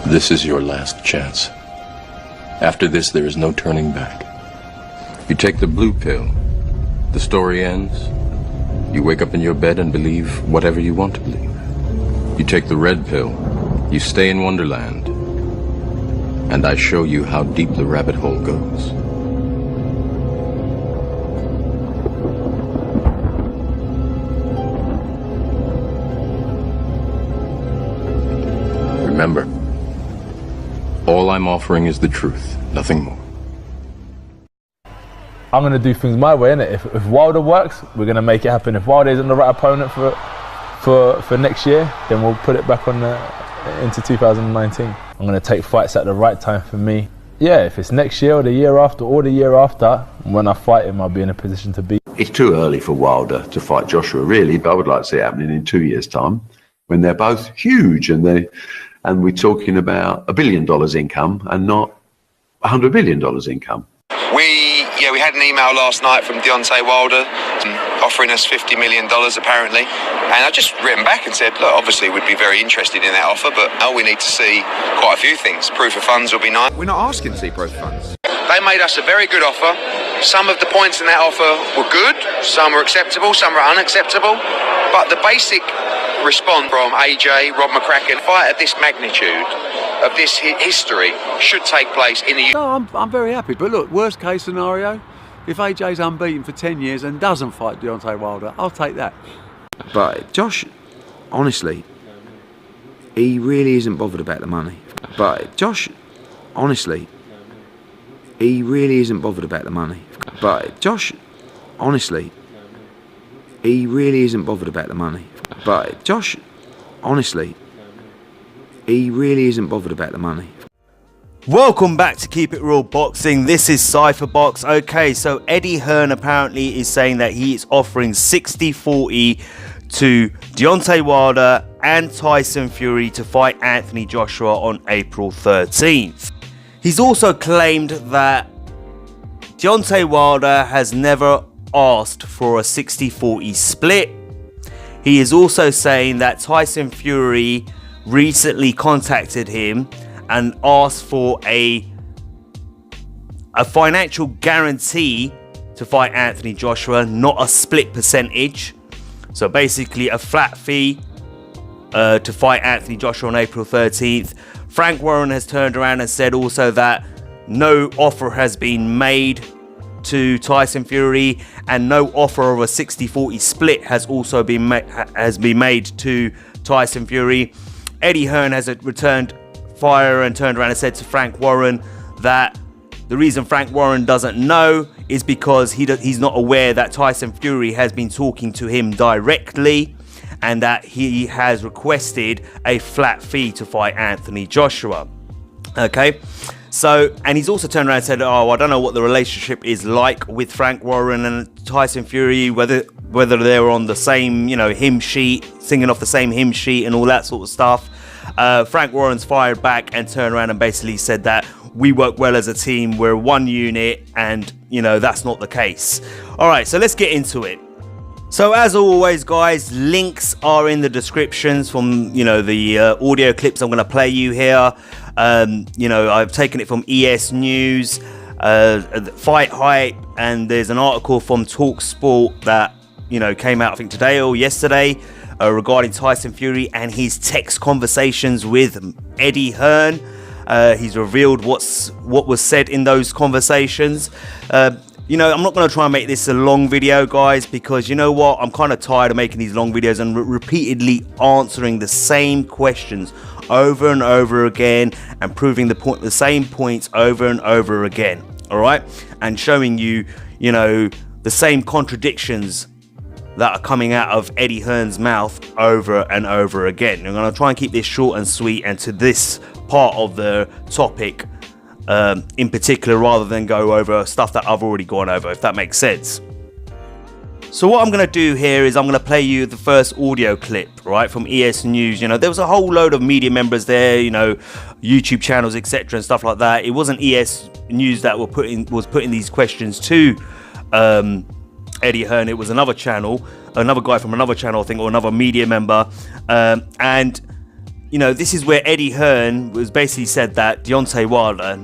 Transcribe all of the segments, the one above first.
This is your last chance. After this, there is no turning back. You take the blue pill, the story ends. You wake up in your bed and believe whatever you want to believe. You take the red pill, you stay in Wonderland, and I show you how deep the rabbit hole goes. Remember, all I'm offering is the truth, nothing more. I'm going to do things my way, innit? If Wilder works, we're going to make it happen. If Wilder isn't the right opponent for next year, then we'll put it back on into 2019. I'm going to take fights at the right time for me. Yeah, if it's next year or the year after or the year after, when I fight him, I'll be in a position to beat. It's too early for Wilder to fight Joshua, really, but I would like to see it happening in 2 years' time, when they're both huge and we're talking about $1 billion income and not $100 billion income. We had an email last night from Deontay Wilder offering us $50 million apparently, and I just written back and said, look, obviously we'd be very interested in that offer, but we need to see quite a few things. Proof of funds will be nice. We're not asking to see proof of funds. They made us a very good offer. Some of the points in that offer were good, some were acceptable, some were unacceptable, but the basic response from AJ, Rob McCracken, fight of this magnitude, of this history, should take place in the... No, I'm very happy, but look, worst case scenario, if AJ's unbeaten for 10 years and doesn't fight Deontay Wilder, I'll take that. But Josh, honestly, he really isn't bothered about the money. But Josh, honestly, he really isn't bothered about the money. But Josh, honestly, he really isn't bothered about the money. But Josh, honestly, he really isn't bothered about the money. Welcome back to Keep It Real Boxing. This is Cypher Box. Okay, so Eddie Hearn apparently is saying that he is offering 60-40 to Deontay Wilder and Tyson Fury to fight Anthony Joshua on April 13th. He's also claimed that Deontay Wilder has never asked for a 60-40 split. He is also saying that Tyson Fury recently contacted him and asked for a financial guarantee to fight Anthony Joshua, not a split percentage. So basically a flat fee to fight Anthony Joshua on April 13th. Frank Warren has turned around and said also that no offer has been made to Tyson Fury and no offer of a 60-40 split has also been made to Tyson Fury. Eddie Hearn has returned fire and turned around and said to Frank Warren that the reason Frank Warren doesn't know is because he's not aware that Tyson Fury has been talking to him directly and that he has requested a flat fee to fight Anthony Joshua. Okay, so, and he's also turned around and said, oh, I don't know what the relationship is like with Frank Warren and Tyson Fury, whether they're on the same, hymn sheet, singing off the same hymn sheet and all that sort of stuff. Frank Warren's fired back and turned around and basically said that we work well as a team, we're one unit, and that's not the case. All right, so let's get into it. So as always, guys, links are in the descriptions from the audio clips I'm going to play you here. I've taken it from ES News, Fight Hype, and there's an article from Talk Sport that came out I think today or yesterday regarding Tyson Fury and his text conversations with Eddie Hearn. He's revealed what was said in those conversations. I'm not going to try and make this a long video, guys, because you know what? I'm kind of tired of making these long videos and repeatedly answering the same questions over and over again and proving the same points over and over again. All right, and showing you, the same contradictions that are coming out of Eddie Hearn's mouth over and over again. I'm going to try and keep this short and sweet and to this part of the topic in particular, rather than go over stuff that I've already gone over, if that makes sense. So what I'm going to do here is I'm going to play you the first audio clip, right, from ES News. There was a whole load of media members there, YouTube channels, etc. and stuff like that. It wasn't ES News that was putting these questions to Eddie Hearn. It was another channel, another guy from another channel, I think, or another media member. And you know, this is where Eddie Hearn was basically said that Deontay Wilder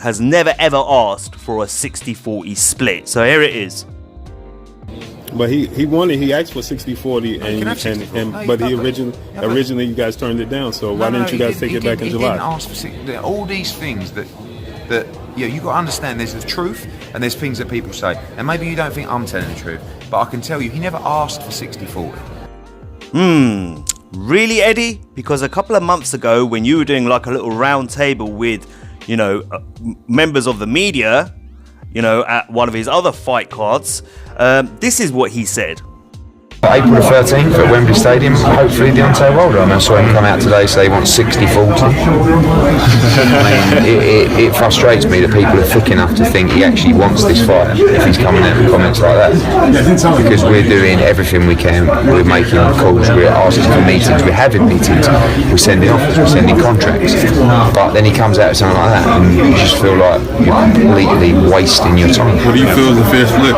has never ever asked for a 60-40 split. So here it is. But he asked for 60-40, but originally you guys turned it down. So why didn't you guys take it back in July? He didn't ask for all these things that you got to understand. There's the truth and there's things that people say, and maybe you don't think I'm telling the truth, but I can tell you he never asked for 60-40. Really, Eddie? Because a couple of months ago, when you were doing like a little round table with, you know, members of the media, you know, at one of his other fight cards, this is what he said. April the 13th at Wembley Stadium, hopefully Deontay Wilder. I mean, I saw him come out today say he wants 60-40. I mean, it frustrates me that people are thick enough to think he actually wants this fight if he's coming out with comments like that. Because we're doing everything we can. We're making calls, we're asking for meetings, we're having meetings, we're sending offers, we're sending contracts. But then he comes out with something like that and you just feel like you're completely wasting your time. What do you feel is a fair split?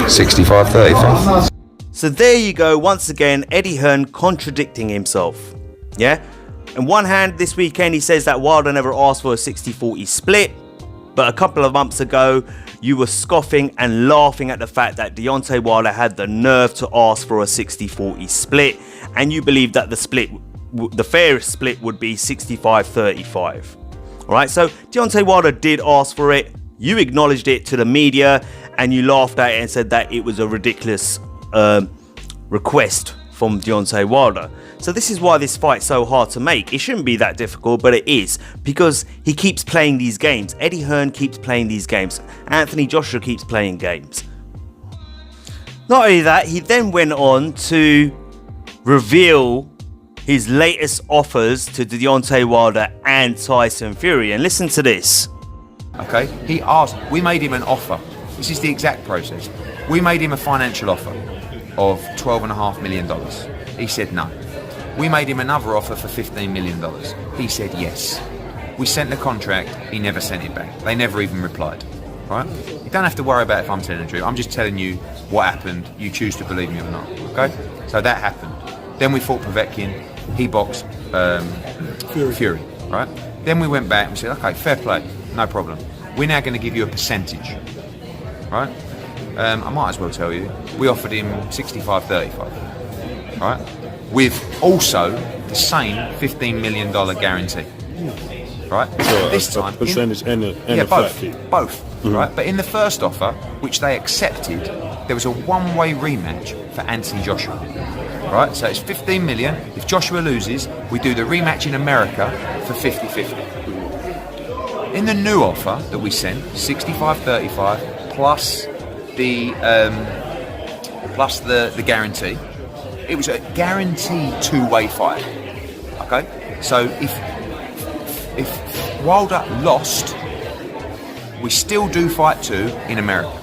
65-35. So there you go, once again, Eddie Hearn contradicting himself. Yeah? On one hand, this weekend he says that Wilder never asked for a 60-40 split, but a couple of months ago you were scoffing and laughing at the fact that Deontay Wilder had the nerve to ask for a 60-40 split, and you believed that the fairest split would be 65-35. Alright, so Deontay Wilder did ask for it, you acknowledged it to the media, and you laughed at it and said that it was a ridiculous request from Deontay Wilder. So this is why this fight's so hard to make. It shouldn't be that difficult, but it is, because he keeps playing these games. Eddie Hearn keeps playing these games. Anthony Joshua keeps playing games. Not only that, he then went on to reveal his latest offers to Deontay Wilder and Tyson Fury. And listen to this. Okay, he asked, we made him an offer. This is the exact process. We made him a financial offer of $12.5 million. He said no. We made him another offer for $15 million. He said yes. We sent the contract, he never sent it back. They never even replied. Right? You don't have to worry about if I'm telling the truth. I'm just telling you what happened. You choose to believe me or not. Okay? So that happened. Then we fought Povetkin. He boxed Fury. Right? Then we went back and said, okay, fair play, no problem. We're now going to give you a percentage. Right? I might as well tell you, we offered him 65-35, right? With also the same $15 million guarantee, right? So this a time, percentage and a flat fee. Both, right? But in the first offer, which they accepted, there was a one-way rematch for Anthony Joshua, right? So it's 15 million. If Joshua loses, we do the rematch in America for 50-50. In the new offer that we sent, 65-35 plus the guarantee. It was a guaranteed two-way fight. Okay, so if Wilder lost, we still do fight 2 in America.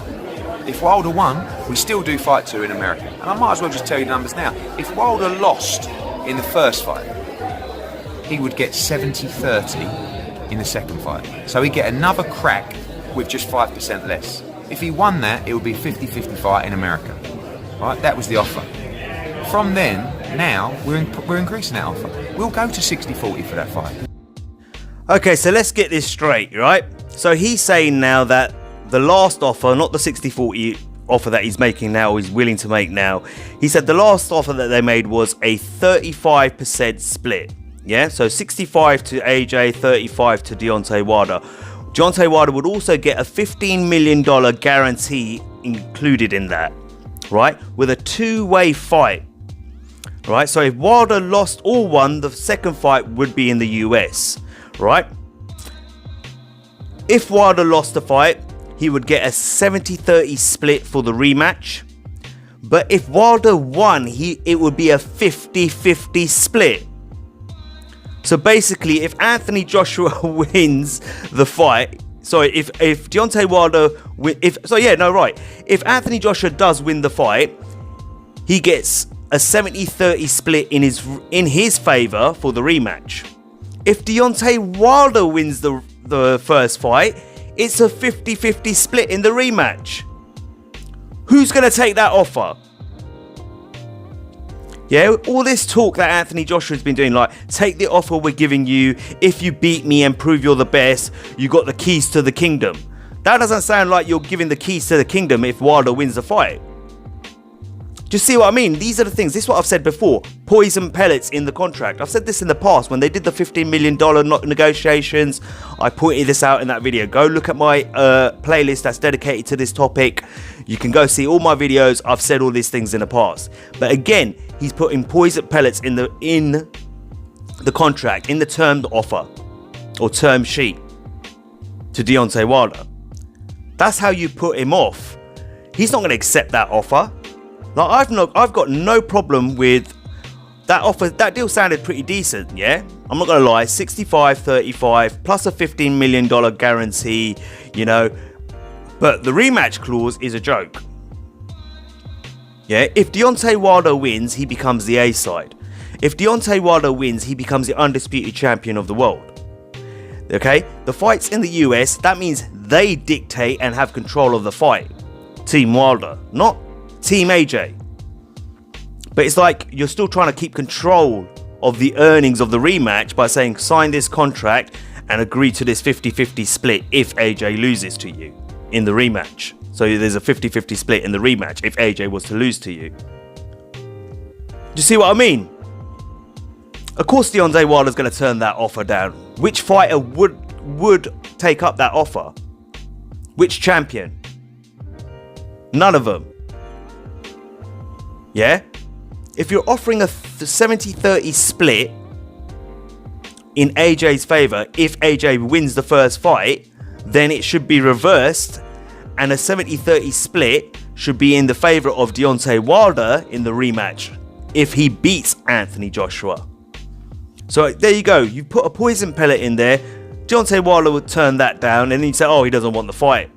If Wilder won, we still do fight 2 in America. And I might as well just tell you the numbers now. If Wilder lost in the first fight, he would get 70-30 in the second fight. So he'd get another crack with just 5% less. If he won that, it would be 50-50 fight in America. Right? That was the offer. From then, now, we're increasing that offer. We'll go to 60-40 for that fight. Okay, so let's get this straight, right? So he's saying now that the last offer, not the 60-40 offer that he's making now, he's willing to make now. He said the last offer that they made was a 35% split. Yeah, so 65 to AJ, 35 to Deontay Wilder. Deontay Wilder would also get a $15 million guarantee included in that, right? With a two-way fight, right? So if Wilder lost or won, the second fight would be in the US, right? If Wilder lost the fight, he would get a 70-30 split for the rematch. But if Wilder won, it would be a 50-50 split. So basically, if Anthony Joshua wins the fight, if Deontay Wilder, if Anthony Joshua does win the fight, he gets a 70-30 split in his favour for the rematch. If Deontay Wilder wins the first fight, it's a 50-50 split in the rematch. Who's going to take that offer? Yeah, all this talk that Anthony Joshua's been doing, like, take the offer we're giving you. If you beat me and prove you're the best, you got the keys to the kingdom. That doesn't sound like you're giving the keys to the kingdom if Wilder wins the fight. Do you see what I mean? These are the things. This is what I've said before. Poison pellets in the contract. I've said this in the past when they did the $15 million negotiations. I pointed this out in that video. Go look at my playlist that's dedicated to this topic. You can go see all my videos. I've said all these things in the past. But again, he's putting poison pellets in the contract, in the termed offer or term sheet to Deontay Wilder. That's how you put him off. He's not going to accept that offer. Like, I've got no problem with that offer. That deal sounded pretty decent, yeah? I'm not going to lie. 65-35 plus a $15 million guarantee, you know. But the rematch clause is a joke. Yeah, if Deontay Wilder wins, he becomes the A side. If Deontay Wilder wins, he becomes the undisputed champion of the world. Okay? The fight's in the US. That means they dictate and have control of the fight. Team Wilder, not Team AJ. But it's like you're still trying to keep control of the earnings of the rematch by saying sign this contract and agree to this 50-50 split if AJ loses to you in the rematch. So there's a 50-50 split in the rematch if AJ was to lose to you. Do you see what I mean? Of course Deontay Wilder's going to turn that offer down. Which fighter would take up that offer? Which champion? None of them. Yeah? If you're offering a 70-30 split in AJ's favour, if AJ wins the first fight, then it should be reversed and a 70-30 split should be in the favour of Deontay Wilder in the rematch if he beats Anthony Joshua. So there you go. You put a poison pellet in there. Deontay Wilder would turn that down and he'd say, oh, he doesn't want the fight.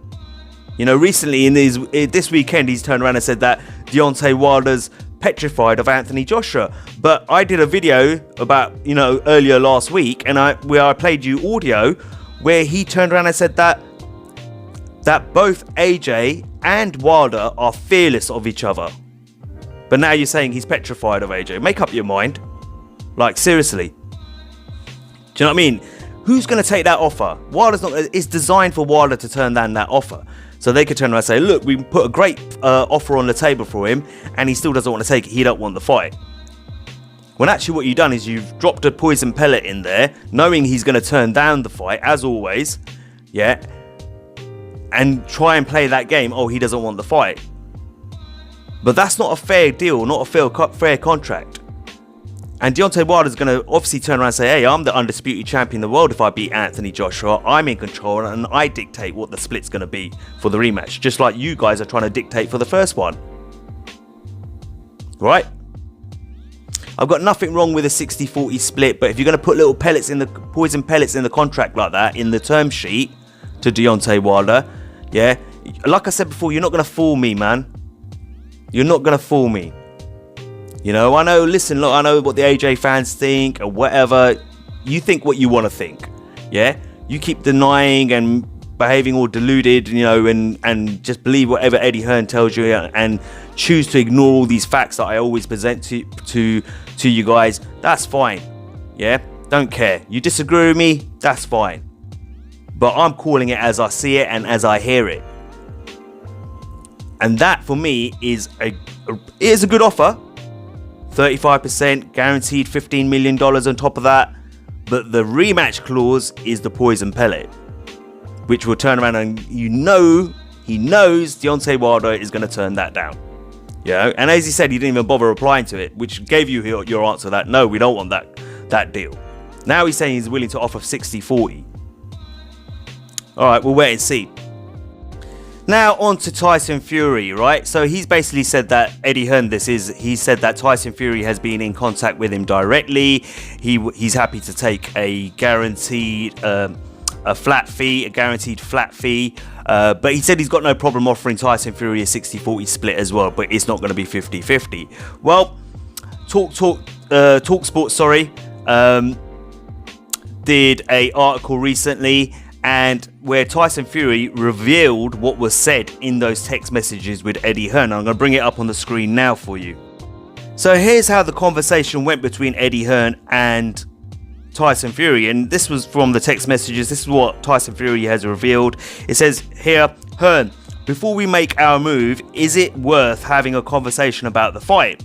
You know, recently this weekend, he's turned around and said that Deontay Wilder's petrified of Anthony Joshua. But I did a video about, you know, earlier last week, and where I played you audio where he turned around and said that both AJ and Wilder are fearless of each other. But now you're saying he's petrified of AJ. Make up your mind. Like, seriously. Do you know what I mean? Who's going to take that offer? It's designed for Wilder to turn down that offer. So they could turn around and say, look, we put a great offer on the table for him and he still doesn't want to take it. He don't want the fight. When actually what you've done is you've dropped a poison pellet in there, knowing he's going to turn down the fight, as always. Yeah. And try and play that game. Oh, he doesn't want the fight. But that's not a fair deal, not a fair contract. And Deontay Wilder's going to obviously turn around and say, hey, I'm the undisputed champion of the world if I beat Anthony Joshua. I'm in control and I dictate what the split's going to be for the rematch. Just like you guys are trying to dictate for the first one. Right? I've got nothing wrong with a 60-40 split, but if you're going to put little pellets in the poison pellets in the contract like that, in the term sheet to Deontay Wilder, yeah, like I said before, you're not going to fool me, man. You're not going to fool me. You know, I know, listen, look, I know what the AJ fans think or whatever. You think what you want to think, yeah? You keep denying and behaving all deluded, you know, and just believe whatever Eddie Hearn tells you and choose to ignore all these facts that I always present to you guys. That's fine, yeah? Don't care. You disagree with me, that's fine. But I'm calling it as I see it and as I hear it. And that, for me, is a good offer. 35% guaranteed $15 million on top of that. But the rematch clause is the poison pellet, which will turn around and he knows Deontay Wilder is going to turn that down. Yeah, and as he said, he didn't even bother replying to it, which gave you your answer that no, we don't want that deal. Now he's saying he's willing to offer 60-40. All right, we'll wait and see. Now on to Tyson Fury, right? So he's basically said that Eddie Hearn, he said that Tyson Fury has been in contact with him directly. He's happy to take a guaranteed guaranteed flat fee. But he said he's got no problem offering Tyson Fury a 60-40 split as well, but it's not going to be 50-50. Well, TalkSport, did a article recently, and where Tyson Fury revealed what was said in those text messages with Eddie Hearn. I'm going to bring it up on the screen now for you. So here's how the conversation went between Eddie Hearn and Tyson Fury, and this was from the text messages. This is what Tyson Fury has revealed. It says here, Hearn, before we make our move, is it worth having a conversation about the fight?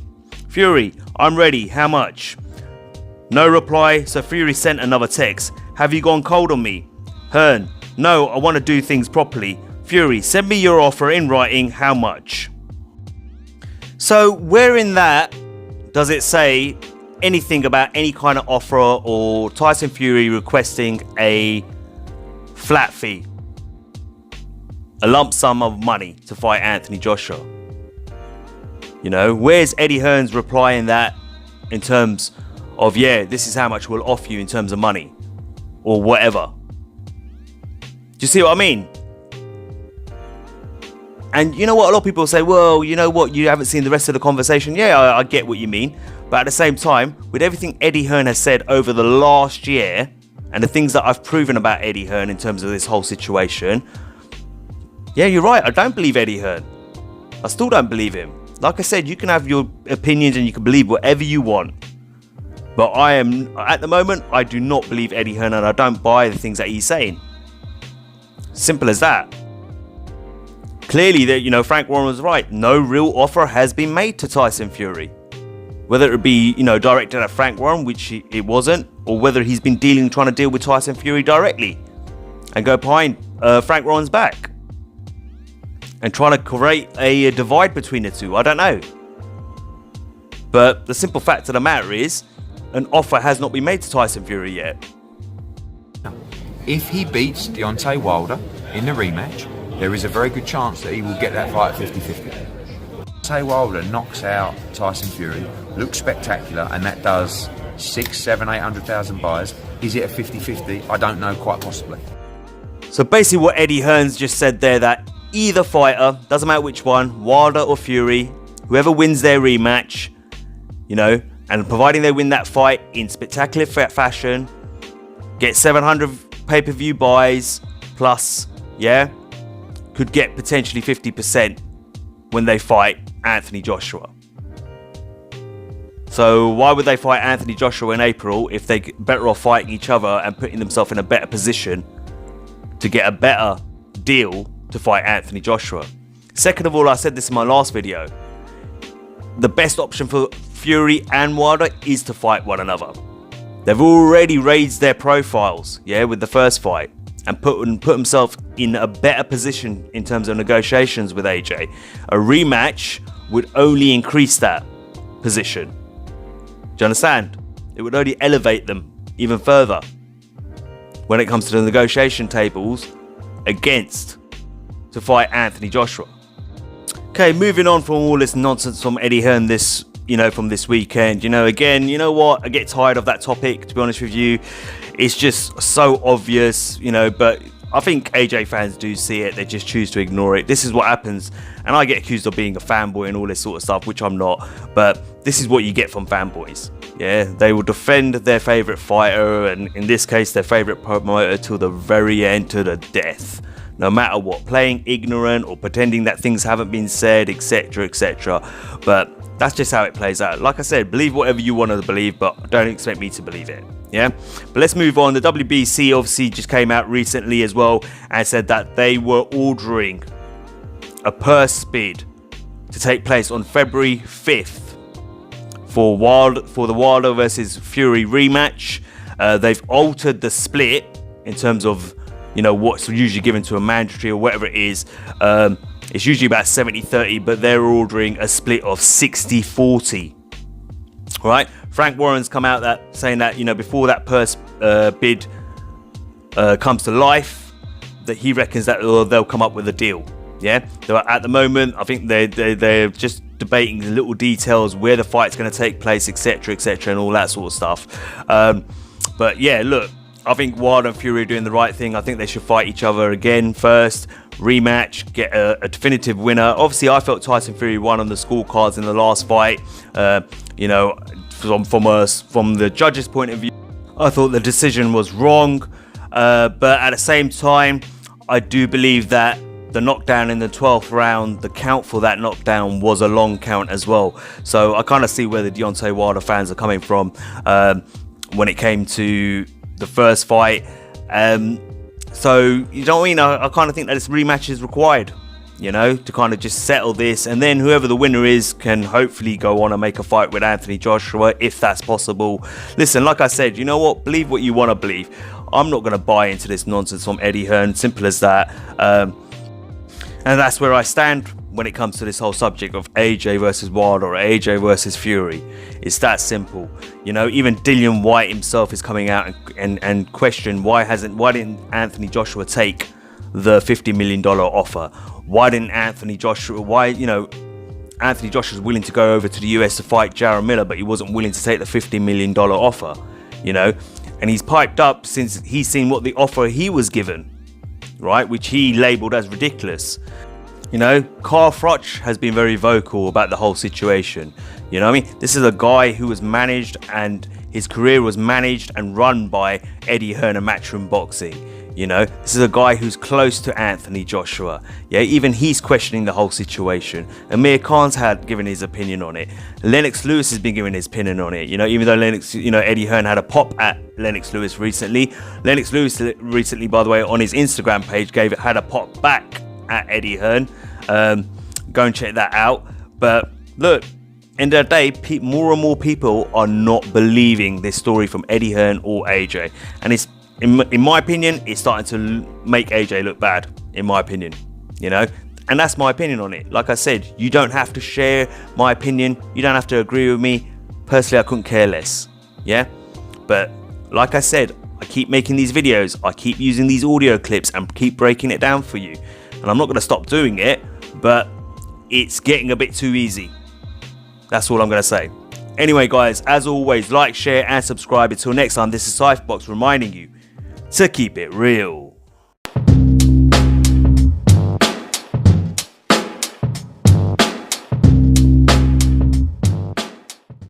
Fury, I'm ready, how much? No reply, so Fury sent another text. Have you gone cold on me? Hearn, no, I want to do things properly. Fury, send me your offer in writing, how much? So where in that does it say anything about any kind of offer or Tyson Fury requesting a flat fee, a lump sum of money to fight Anthony Joshua? You know, where's Eddie Hearn's reply in that in terms of, yeah, this is how much we'll offer you in terms of money or whatever? Do you see what I mean? And you know what, a lot of people say, well, you know what, you haven't seen the rest of the conversation. Yeah, I get what you mean. But at the same time, with everything Eddie Hearn has said over the last year and the things that I've proven about Eddie Hearn in terms of this whole situation, yeah, you're right, I don't believe Eddie Hearn. I still don't believe him. Like I said, you can have your opinions and you can believe whatever you want. But at the moment, I do not believe Eddie Hearn, and I don't buy the things that he's saying. Simple as that. Clearly, that Frank Warren was right. No real offer has been made to Tyson Fury. Whether it be, directed at Frank Warren, which it wasn't, or whether he's been trying to deal with Tyson Fury directly and go behind Frank Warren's back and trying to create a divide between the two. I don't know. But the simple fact of the matter is, an offer has not been made to Tyson Fury yet. If he beats Deontay Wilder in the rematch, there is a very good chance that he will get that fight at 50-50. Deontay Wilder knocks out Tyson Fury, looks spectacular, and that does 6, 7, 800,000 buys. Is it a 50-50? I don't know, quite possibly. So basically what Eddie Hearn's just said there, that either fighter, doesn't matter which one, Wilder or Fury, whoever wins their rematch, and providing they win that fight in spectacular fashion, get 700 pay-per-view buys plus, could get potentially 50% when they fight Anthony Joshua. So why would they fight Anthony Joshua in April if they're better off fighting each other and putting themselves in a better position to get a better deal to fight Anthony Joshua? Second of all, I said this in my last video, the best option for Fury and Wilder is to fight one another. They've already raised their profiles, with the first fight, and put himself in a better position in terms of negotiations with AJ. A rematch would only increase that position. Do you understand? It would only elevate them even further when it comes to the negotiation tables to fight Anthony Joshua. Okay, moving on from all this nonsense from Eddie Hearn from this weekend. Again, you know what? I get tired of that topic, to be honest with you. It's just so obvious, but I think AJ fans do see it. They just choose to ignore it. This is what happens. And I get accused of being a fanboy and all this sort of stuff, which I'm not. But this is what you get from fanboys. They will defend their favourite fighter, and in this case, their favourite promoter till the very end, to the death. No matter what. Playing ignorant or pretending that things haven't been said, etc., etc. But that's just how it plays out. Like I said, believe whatever you want to believe, but don't expect me to believe it. But let's move on. The WBC obviously just came out recently as well and said that they were ordering a purse bid to take place on February 5th for the Wilder versus Fury rematch. They've altered the split in terms of what's usually given to a mandatory or whatever it is. It's usually about 70-30, but they're ordering a split of 60-40. Right? Frank Warren's come out saying that before that purse bid comes to life, that he reckons that they'll come up with a deal. At the moment, I think they're just debating the little details, where the fight's going to take place, etc., and all that sort of stuff. But look, I think Wilder and Fury are doing the right thing. I think they should fight each other again first, rematch, get a definitive winner. Obviously, I felt Tyson Fury won on the scorecards in the last fight. From the judge's point of view, I thought the decision was wrong. But at the same time, I do believe that the knockdown in the 12th round, the count for that knockdown was a long count as well. So I kind of see where the Deontay Wilder fans are coming from when it came to the first fight. So, you know what I mean? I kind of think that this rematch is required, you know, to kind of just settle this. And then whoever the winner is can hopefully go on and make a fight with Anthony Joshua, if that's possible. Listen, like I said, you know what? Believe what you want to believe. I'm not going to buy into this nonsense from Eddie Hearn. Simple as that. And that's where I stand when it comes to this whole subject of AJ versus Wilder or AJ versus Fury. It's that simple. You know, even Dillian Whyte himself is coming out and question why didn't Anthony Joshua take the $50 million offer? Why didn't Anthony Joshua was willing to go over to the US to fight Jermell, but he wasn't willing to take the $50 million offer, you know? And he's piped up since he's seen what the offer he was given, right, which he labelled as ridiculous. You know, Carl Froch has been very vocal about the whole situation. You know what I mean? This is a guy who was managed, and his career was managed and run by Eddie Hearn and Matchroom Boxing. You know, this is a guy who's close to Anthony Joshua. Yeah, even he's questioning the whole situation. Amir Khan's given his opinion on it. Lennox Lewis has been giving his opinion on it. You know, even though Eddie Hearn had a pop at Lennox Lewis recently. Lennox Lewis recently, by the way, on his Instagram page had a pop back at Eddie Hearn. Go and check that out. But look, end of the day, more and more people are not believing this story from Eddie Hearn or AJ, and it's in my opinion, it's starting to make AJ look bad, in my opinion, you know, and that's my opinion on it. Like I said, you don't have to share my opinion, you don't have to agree with me. Personally, I couldn't care less, yeah, but like I said, I keep making these videos, I keep using these audio clips and keep breaking it down for you, and I'm not going to stop doing it, but it's getting a bit too easy. That's all I'm going to say. Anyway, guys, as always, like, share and subscribe. Until next time, this is Cypherbox reminding you to keep it real.